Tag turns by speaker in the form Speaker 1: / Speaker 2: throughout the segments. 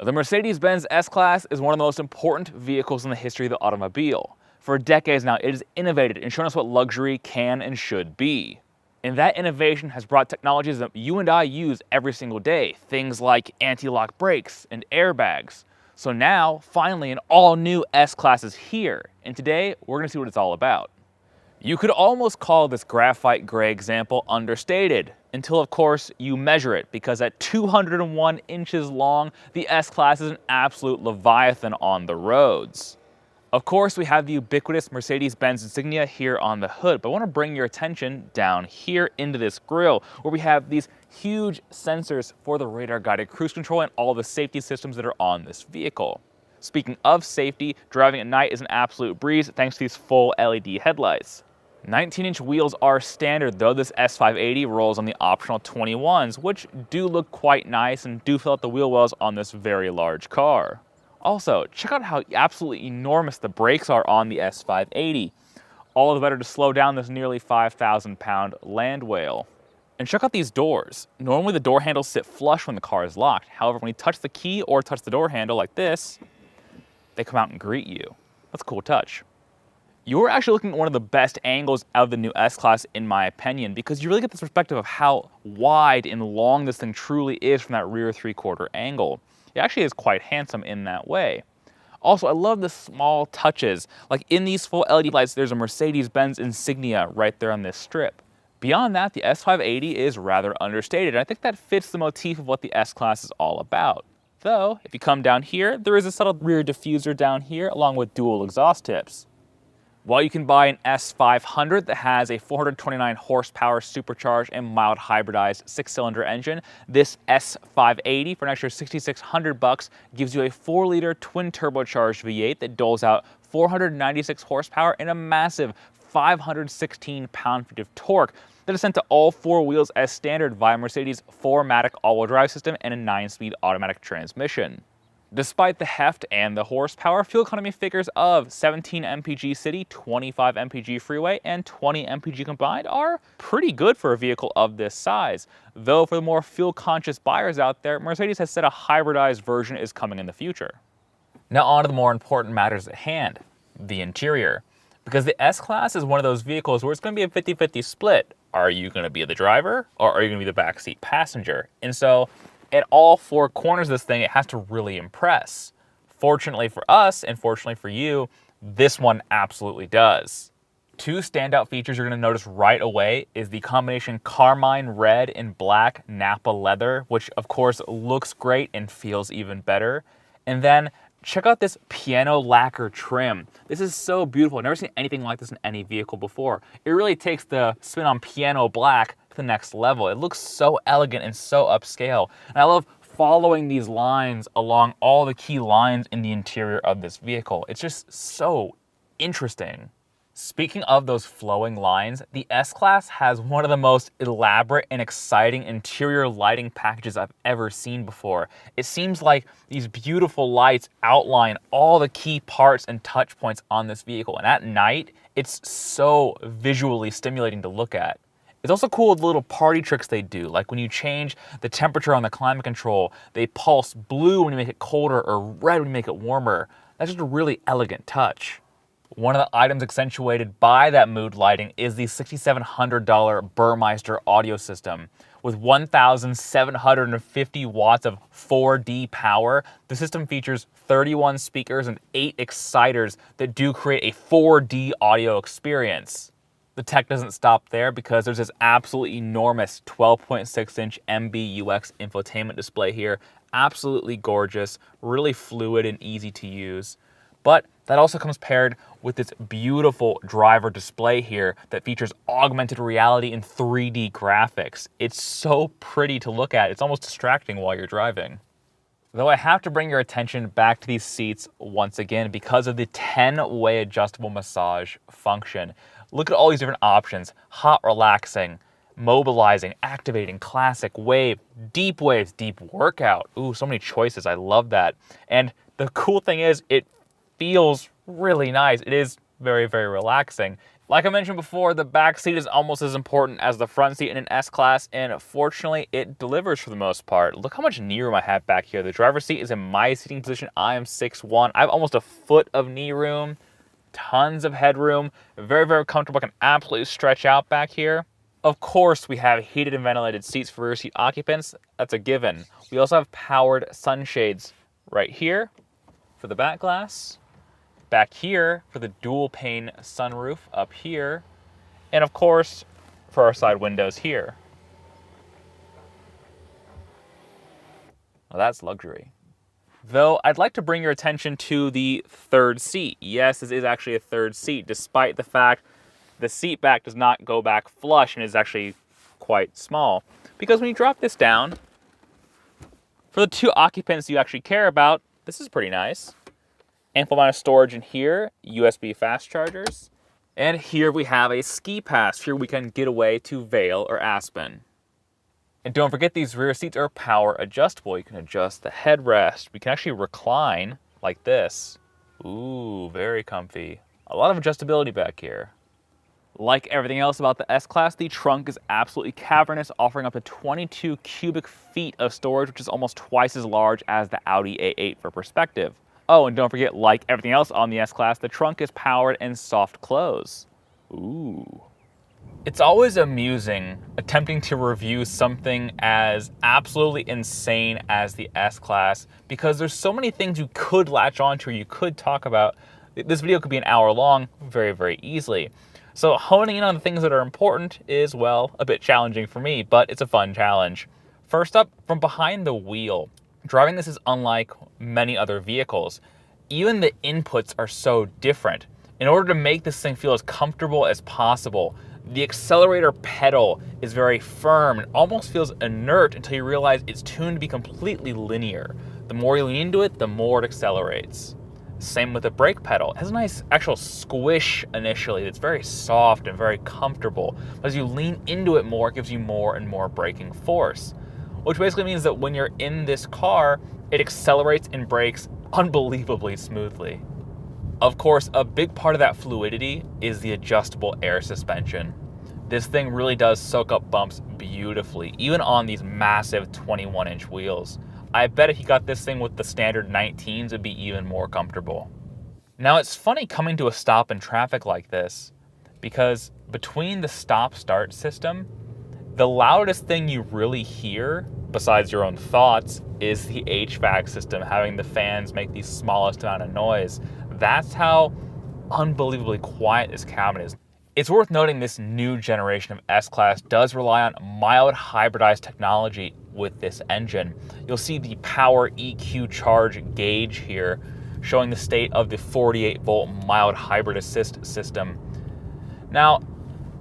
Speaker 1: The Mercedes-Benz S-Class is one of the most important vehicles in the history of the automobile. For decades now, it has innovated and shown us what luxury can and should be. And that innovation has brought technologies that you and I use every single day, things like anti-lock brakes and airbags. So now, finally, an all-new S-Class is here, and today we're going to see what it's all about. You could almost call this graphite gray example understated, until of course you measure it, because at 201 inches long, the S-Class is an absolute leviathan on the roads. Of course, we have the ubiquitous Mercedes-Benz insignia here on the hood, but I want to bring your attention down here into this grille, where we have these huge sensors for the radar-guided cruise control and all the safety systems that are on this vehicle. Speaking of safety, driving at night is an absolute breeze thanks to these full LED headlights. 19-inch wheels are standard, though this S580 rolls on the optional 21s, which do look quite nice and do fill out the wheel wells on this very large car. Also, check out how absolutely enormous the brakes are on the S580. All the better to slow down this nearly 5,000-pound land whale. And check out these doors. Normally the door handles sit flush when the car is locked. However, when you touch the key or touch the door handle like this, they come out and greet you. That's a cool touch. You're actually looking at one of the best angles out of the new S-Class in my opinion, because you really get this perspective of how wide and long this thing truly is from that rear 3/4 angle. It actually is quite handsome in that way. Also, I love the small touches. Like in these full LED lights, there's a Mercedes-Benz insignia right there on this strip. Beyond that, the S580 is rather understated, and I think that fits the motif of what the S-Class is all about. Though, if you come down here, there is a subtle rear diffuser down here along with dual exhaust tips. While you can buy an S500 that has a 429 horsepower supercharged and mild hybridized 6-cylinder engine, this S580 for an extra $6,600 gives you a 4-liter twin turbocharged V8 that doles out 496 horsepower and a massive 516 pound-feet of torque that is sent to all 4 wheels as standard via Mercedes' 4MATIC all-wheel drive system and a 9-speed automatic transmission. Despite the heft and the horsepower, fuel economy figures of 17 mpg city, 25 mpg freeway, and 20 mpg combined are pretty good for a vehicle of this size. Though for the more fuel-conscious buyers out there, Mercedes has said a hybridized version is coming in the future. Now on to the more important matters at hand, the interior. Because the S-Class is one of those vehicles where it's going to be a 50-50 split. Are you going to be the driver, or are you going to be the backseat passenger? And so, at all 4 corners of this thing, it has to really impress. Fortunately for us, and fortunately for you, this one absolutely does. 2 standout features you're going to notice right away is the combination carmine red and black Nappa leather, which of course looks great and feels even better. And then check out this piano lacquer trim. This is so beautiful. I've never seen anything like this in any vehicle before. It really takes the spin on piano black to the next level. It looks so elegant and so upscale. And I love following these lines along all the key lines in the interior of this vehicle. It's just so interesting. Speaking of those flowing lines, the S-Class has one of the most elaborate and exciting interior lighting packages I've ever seen before. It seems like these beautiful lights outline all the key parts and touch points on this vehicle, and at night, it's so visually stimulating to look at. It's also cool with the little party tricks they do, like when you change the temperature on the climate control, they pulse blue when you make it colder or red when you make it warmer. That's just a really elegant touch. One of the items accentuated by that mood lighting is the $6,700 Burmeister audio system. With 1,750 watts of 4D power, the system features 31 speakers and 8 exciters that do create a 4D audio experience. The tech doesn't stop there because there's this absolutely enormous 12.6-inch MBUX infotainment display here. Absolutely gorgeous, really fluid and easy to use. But that also comes paired with this beautiful driver display here that features augmented reality and 3D graphics. It's so pretty to look at. It's almost distracting while you're driving. Though I have to bring your attention back to these seats once again because of the 10-way adjustable massage function. Look at all these different options: hot relaxing, mobilizing, activating, classic, wave, deep waves, deep workout. Ooh, so many choices. I love that. And the cool thing is it feels really nice. It is very, very relaxing. Like I mentioned before, the back seat is almost as important as the front seat in an S-Class, and fortunately, it delivers for the most part. Look how much knee room I have back here. The driver's seat is in my seating position. I am 6'1". I have almost a foot of knee room, tons of headroom, very, very comfortable. I can absolutely stretch out back here. Of course, we have heated and ventilated seats for rear seat occupants. That's a given. We also have powered sunshades right here for the back glass. Back here for the dual pane sunroof up here, and of course for our side windows here. Well, that's luxury. Though I'd like to bring your attention to the third seat. Yes, this is actually a third seat, despite the fact the seat back does not go back flush and is actually quite small. Because when you drop this down, for the 2 occupants you actually care about, this is pretty nice. Ample amount of storage in here, USB fast chargers. And here we have a ski pass. Here we can get away to Vail or Aspen. And don't forget, these rear seats are power adjustable. You can adjust the headrest. We can actually recline like this. Ooh, very comfy. A lot of adjustability back here. Like everything else about the S-Class, the trunk is absolutely cavernous, offering up to 22 cubic feet of storage, which is almost twice as large as the Audi A8 for perspective. Oh, and don't forget, like everything else on the S-Class, the trunk is powered and soft close. Ooh. It's always amusing attempting to review something as absolutely insane as the S-Class, because there's so many things you could latch onto or you could talk about. This video could be an hour long very, very easily. So honing in on the things that are important is, well, a bit challenging for me, but it's a fun challenge. First up, from behind the wheel. Driving this is unlike many other vehicles. Even the inputs are so different. In order to make this thing feel as comfortable as possible, the accelerator pedal is very firm and almost feels inert until you realize it's tuned to be completely linear. The more you lean into it, the more it accelerates. Same with the brake pedal. It has a nice actual squish initially that's very soft and very comfortable. As you lean into it more, it gives you more and more braking force. Which basically means that when you're in this car, it accelerates and brakes unbelievably smoothly. Of course, a big part of that fluidity is the adjustable air suspension. This thing really does soak up bumps beautifully, even on these massive 21-inch wheels. I bet if you got this thing with the standard 19s, it'd be even more comfortable. Now, it's funny coming to a stop in traffic like this, because between the stop-start system, the loudest thing you really hear, besides your own thoughts, is the HVAC system, having the fans make the smallest amount of noise. That's how unbelievably quiet this cabin is. It's worth noting this new generation of S-Class does rely on mild hybridized technology with this engine. You'll see the power EQ charge gauge here, showing the state of the 48-volt mild hybrid assist system. Now,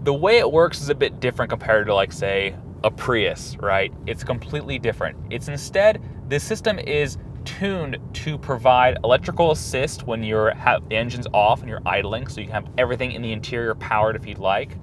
Speaker 1: the way it works is a bit different compared to, like, say, a Prius, right? It's completely different. It's instead, this system is tuned to provide electrical assist when the engine's off and you're idling, so you can have everything in the interior powered if you'd like.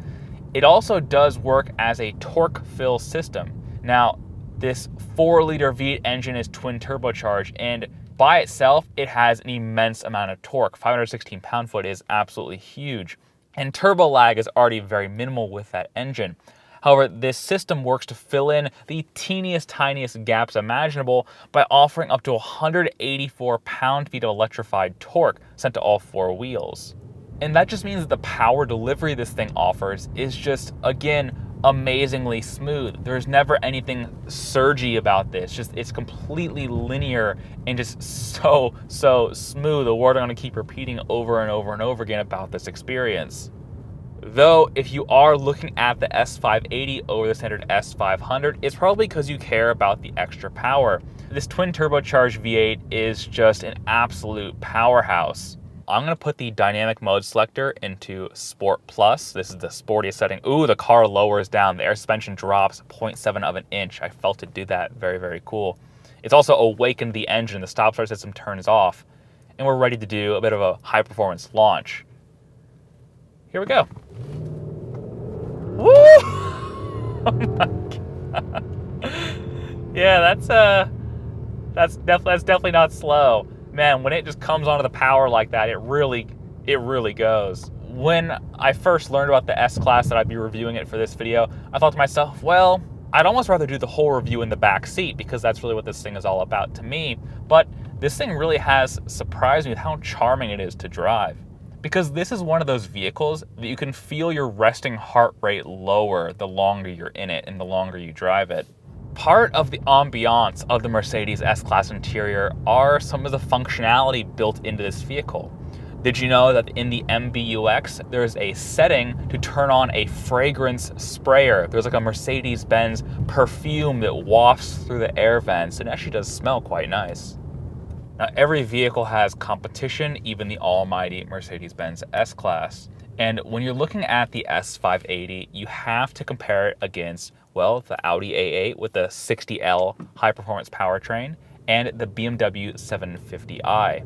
Speaker 1: It also does work as a torque fill system. Now, this 4-liter V8 engine is twin turbocharged, and by itself, it has an immense amount of torque. 516 pound-foot is absolutely huge. And turbo lag is already very minimal with that engine. However, this system works to fill in the teeniest, tiniest gaps imaginable by offering up to 184 pound-feet of electrified torque sent to all 4 wheels. And that just means that the power delivery this thing offers is just, again, amazingly smooth. There's never anything surgy about this. It's completely linear and just so smooth. A word I'm going to keep repeating over and over and over again about this experience. Though, if you are looking at the S580 over the standard S500, it's probably because you care about the extra power. This twin turbocharged V8 is just an absolute powerhouse. I'm going to put the dynamic mode selector into Sport Plus. This is the sportiest setting. Ooh, the car lowers down. The air suspension drops 0.7 of an inch. I felt it do that. Very, very cool. It's also awakened the engine. The stop-start system turns off. And we're ready to do a bit of a high-performance launch. Here we go. Woo! Oh my God. Yeah, that's definitely not slow. Man, when it just comes onto the power like that, it really goes. when I first learned about the S-Class that I'd be reviewing it for this video, I thought to myself, well, I'd almost rather do the whole review in the back seat because that's really what this thing is all about to me. But this thing really has surprised me with how charming it is to drive. Because this is one of those vehicles that you can feel your resting heart rate lower the longer you're in it and the longer you drive it. Part of the ambiance of the Mercedes S-Class interior are some of the functionality built into this vehicle. Did you know that in the MBUX, there's a setting to turn on a fragrance sprayer? There's like a Mercedes-Benz perfume that wafts through the air vents, and it actually does smell quite nice. Now, every vehicle has competition, even the almighty Mercedes-Benz S-Class. And when you're looking at the S580, you have to compare it against, well, the Audi A8 with the 60L high-performance powertrain and the BMW 750i.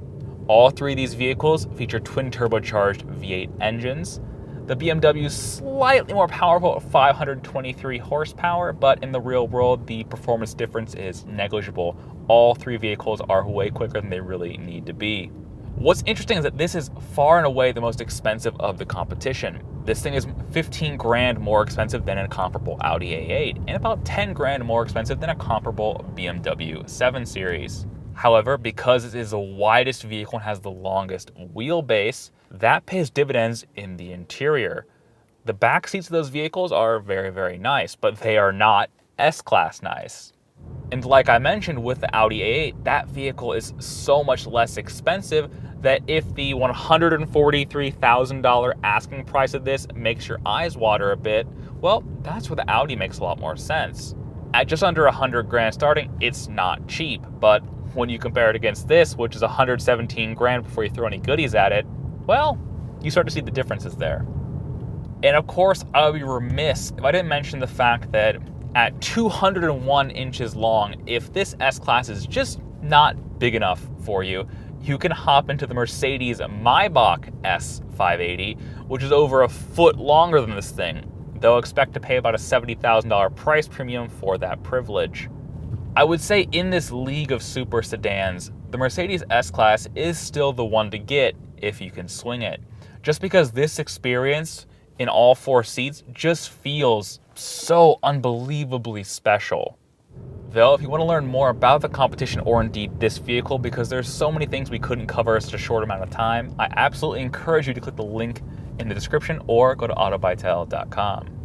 Speaker 1: All three of these vehicles feature twin-turbocharged V8 engines. The BMW is slightly more powerful at 523 horsepower, but in the real world, the performance difference is negligible. All three vehicles are way quicker than they really need to be. What's interesting is that this is far and away the most expensive of the competition. This thing is 15 grand more expensive than a comparable Audi A8 and about 10 grand more expensive than a comparable BMW 7 Series. However, because it is the widest vehicle and has the longest wheelbase, that pays dividends in the interior. The back seats of those vehicles are very, very nice, but they are not S-Class nice. And like I mentioned with the Audi A8, that vehicle is so much less expensive that if the $143,000 asking price of this makes your eyes water a bit, well, that's where the Audi makes a lot more sense. At just under 100 grand starting, it's not cheap, but when you compare it against this, which is 117 grand before you throw any goodies at it, well, you start to see the differences there. And of course, I would be remiss if I didn't mention the fact that at 201 inches long, if this S-Class is just not big enough for you, you can hop into the Mercedes Maybach S580, which is over a foot longer than this thing, though expect to pay about a $70,000 price premium for that privilege. I would say in this league of super sedans, the Mercedes S-Class is still the one to get if you can swing it. Just because this experience in all four seats just feels so unbelievably special. Though, if you want to learn more about the competition or indeed this vehicle, because there's so many things we couldn't cover in such a short amount of time, I absolutely encourage you to click the link in the description or go to autobytel.com.